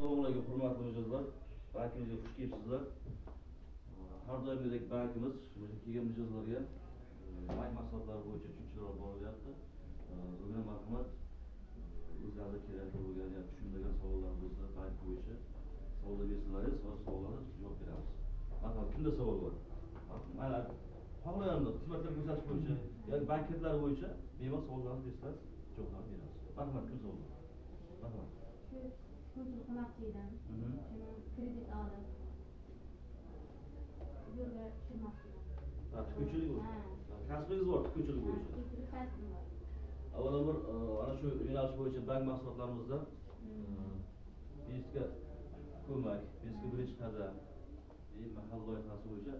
Assalomu hurmatli mijozlar. Bankimizga xush kelibsizlar. Har doimgidek bankimiz kelgan mijozlarga bank mahsulotlari bo'yicha tushunchalar borilyapti. Bugun marhamat o'zlariga kerakli bo'lgan yoki tushunmagan savollar bo'lsa bank bo'yicha savollar bersinlaringiz va savollarga javob beramiz. Marhamat, kimda savol bor? Mana xohlaganlar xizmatlar ko'rsatish bo'yicha yoki bank xizmatlari bo'yicha bemalol savollarni bersangiz javoblarni beramiz. Marhamat, kim savol bor? Marhamat. Konsul qilmoqchi edim. Kredit olib yo'lga tushirmoqchi edim. Tikuvchilik bo'yicha. Kasbingiz bor, tikuvchilik bo'yicha. Kasbim bor. Avvalambor ana shu yo'nalish bo'yicha bank mahsulotlarimizda bizga ko'mak, bizga birinchi qadam mahalla loyihasi bo'yicha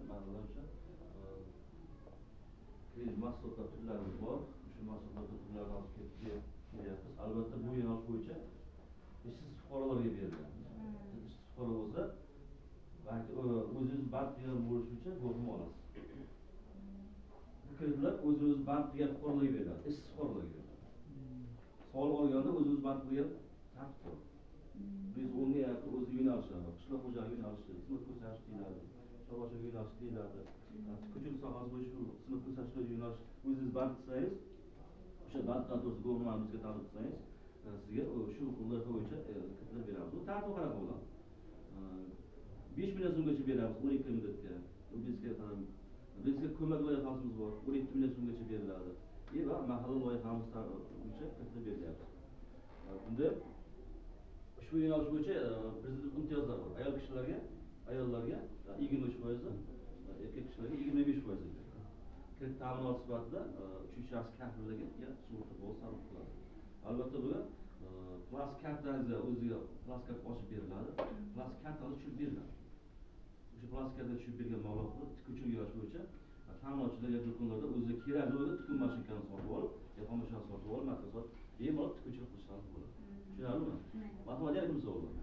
kredit mahsulotlar turlarimiz bor. Shu mahsulotlar turlaridan olib kelyapmiz. Albatta bu yo'nalish bo'yicha ishsiz fuqarolarga beriladi. Ishsiz fuqaro bo'lsa, o'zingiz bank degan bo'lish uchun guvohnoma olasiz. Bu kreditlar o'zingiz bank degan fuqarolarga beriladi, ishsiz fuqarolarga beriladi. Soliq olganda o'zingiz bank degan tartib bor. Biz o'nga o'z yo'nalishlari, qishloq xo'jaligi yo'nalishi, xizmat ko'rsatish deyiladi, chorvachilik yo'nalishi deyiladi. Tikuvchilik sohasi bo'yicha xizmat ko'rsatishlar yo'nalish o'zingiz bank qilsangiz, o'sha bankdan to'g'ri guvohnomamizga talab qilsangiz, sizga shu loyiha bo'yicha kreditlar beramiz. Bu tartib qanaqa bo'ladi? 5 million so'mgacha beramiz 12 muddatga. Bizga ko'mak loyihamiz bor, 12 million so'mgacha beriladi. Va mahalla loyihamiz bo'yicha kreditlar berilyapti. Bunda ushbu yo'nalish bo'yicha prezident imtiyozlar bor. Ayollarga 23%, erkak kishilarga 25%. Kredit ta'minot sifatida 3 shaxs kafillariga sug'urta bo'lish sarf qiladi. Albatta bu plastik kartangizga o'ziga plastik kart ochib beriladi. Plastik kartani tushirib beriladi. O'sha plastik kartaga tushib bergan mablag'ni tikuvchilik yo'nalishi bo'yicha ta'minotchilar yoki do'konlarda o'ziga kerakli bo'lgan tikuv mashinkasini sotib olib, xomashani sotib olib, makosot bemalol tikuvchilik qilishlari bo'ladi. Tushunarlimi? Marhamat, yana kim savol bor?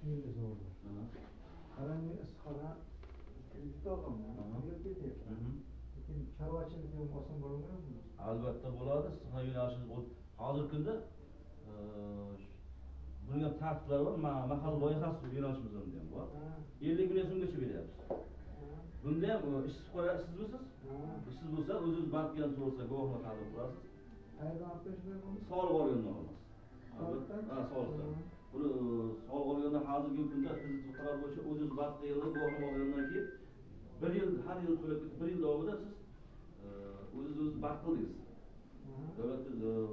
Menda savol bor. Qarang, issiqxona kredit olganman. Lekin chorvachilik ham oson bo'lmayapti. Albatta bo'ladi. Issiqxona yo'nalishi hozirgi kunda buning ham tartiblari bor. Mahalla loyihasi yo'nalishimizda ham bor. 50 million so'mgacha beryapmiz. Bunda ham ishsiz fuqaro sizmisiz? Ishsiz bo'lsa, o'zingiz bank bilan to'g'risida guvohnoma talab qilasiz. Qayerdan olib kelishlar buni? Soliq olgandan olasiz. Soliqdan. Buni soliq olganda hozirgi kunda kredit fuqaro bo'yicha o'zingiz bank yilda guvohnoma olgandan keyin 1 yil, har yil to'lab ketib 1 yil davomida siz o'zingiz bank qildingiz. Davlat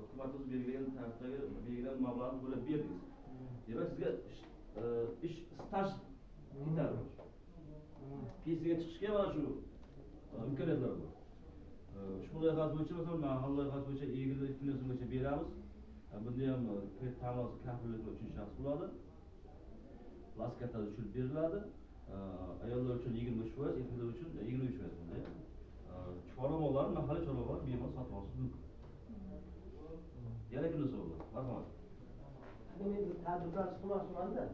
hukumatimiz belgilagan tartibdagi belgilangan mablag'ni to'lab berdingiz. Demak, sizga ish staj yetarli. Pensiyaga chiqishga mana shu imkoniyatlar bor. Ushbu loyiha bo'yicha masalan, mahalla loyihasi bo'yicha 22 million so'mgacha beramiz. Bunda ham kredit ta'minot kafillikni 3 shaxs bo'ladi. Plastik kartada tushirib beriladi. Ayollar uchun 25%, erkaklar uchun 23% bunda. Chorvamolar, mahalliy chorvamolar bemalol sotib olish mumkin. Yana kimda savol bor? Marhamat. Men bir tadbirlar chiqmoqchiman-da.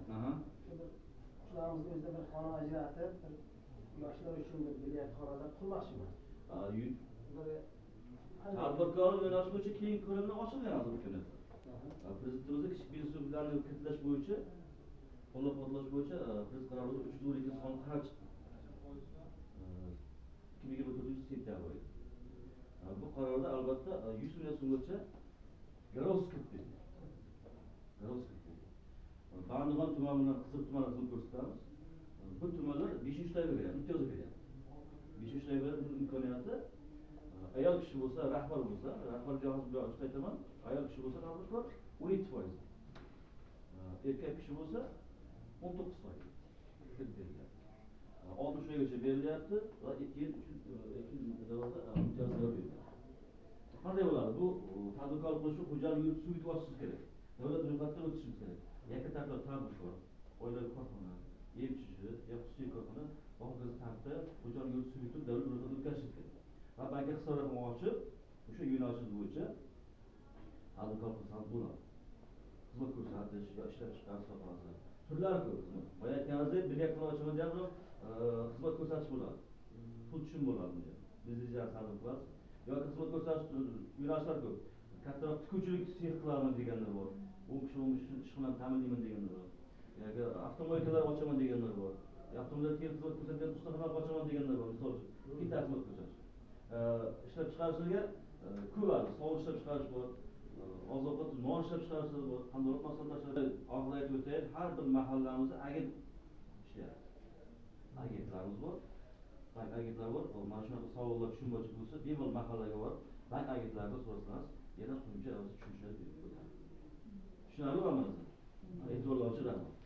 Shularimiz o'zida bir xona ajratib, yoshlar uchun bir bilyard xonada qurmoqchiman. Tadbirkor yo'nalishi bo'yicha keyingi ko'rimda ochilgan hozir bu kunda. Prezidentimizning kichik bizneslarni kiritlash bo'yicha, qo'llab-quvvatlash bo'yicha prezident qarori 302 son qaror chiqdi. 2024 sentyabr oyida. Bu qarorda albatta 100 million so'mgacha garovsiz kiritildi. Bandigan tumanidan Qizil tumanini ko'rsatamiz. Bu tumanlar 5-layga beryapti, imtiyozga beryapti. 5-layga imkoniyati ayol kishi bo'lsa, rahbar bo'lsa, rahbar jamoasi bilan aytaman, ayol kishi bo'lsa tadbirkor 17%. Erkak kishi bo'lsa 19%. Kredit beriladi. 60 oygacha berilyapti va 2 yil davomida imtiyozlar beriladi. Qanday bo'ladi? Bu tadbirkor bo'lish uchun xo'jalik yurtni suv yutib olishingiz kerak. Davlat ro'yxatidan o'tishingiz kerak. Yakka tartibda tadbirkor, oilaviy korxona, emchishi, xususiy korxona, hokazo tartibda xo'jalik yurtni suv yutib davlat ro'yxatidan o'tkazishingiz kerak. Va banka hisobotni ochib, o'sha yo'nalishingiz bo'yicha tadbirkor qilsangiz bo'ladi. Xizmat ko'rsatish va ishlab chiqarish sohasi turlari ko'p. Boya aytganingizdek, bilyard ochganda ham xizmat ko'rsatish bo'ladi. Pul tushum bo'ladi bunga. Biznes sarf qilasiz. Yoki xizmat ko'rsatish yo'nalishlar ko'p. Kattaroq tikuvchilik sex qilaman deganlar bor. 10 kishi ish bilan ta'minlayman deganlar bor. Yoki moykalar ochaman deganlar bor. Yaptığımda kelib ko'rsatgan ustaxonalar ochaman deganlar bor. Misol uchun, bittasini o'tkazish. İşlep chiqarishga ko'p sog'liq ishlab chiqarish bor. Oziq-ovqat non ishlab chiqarish bor. Qandoq maqsadlar og'ir aytib o'tsak, har bir mahallamizda agent ishlayapti. Agentlarimiz bor. Bank agentlar bor. Mana shunaqa savollar tushunmovchi bo'lsa, bemalol mahallaga borib, bank agentlarida so'rasangiz, yana qo'shimcha tushunchalar berib qo'yadi. Tushunarli bo'lmasin? E'tiborlovchi rahmat.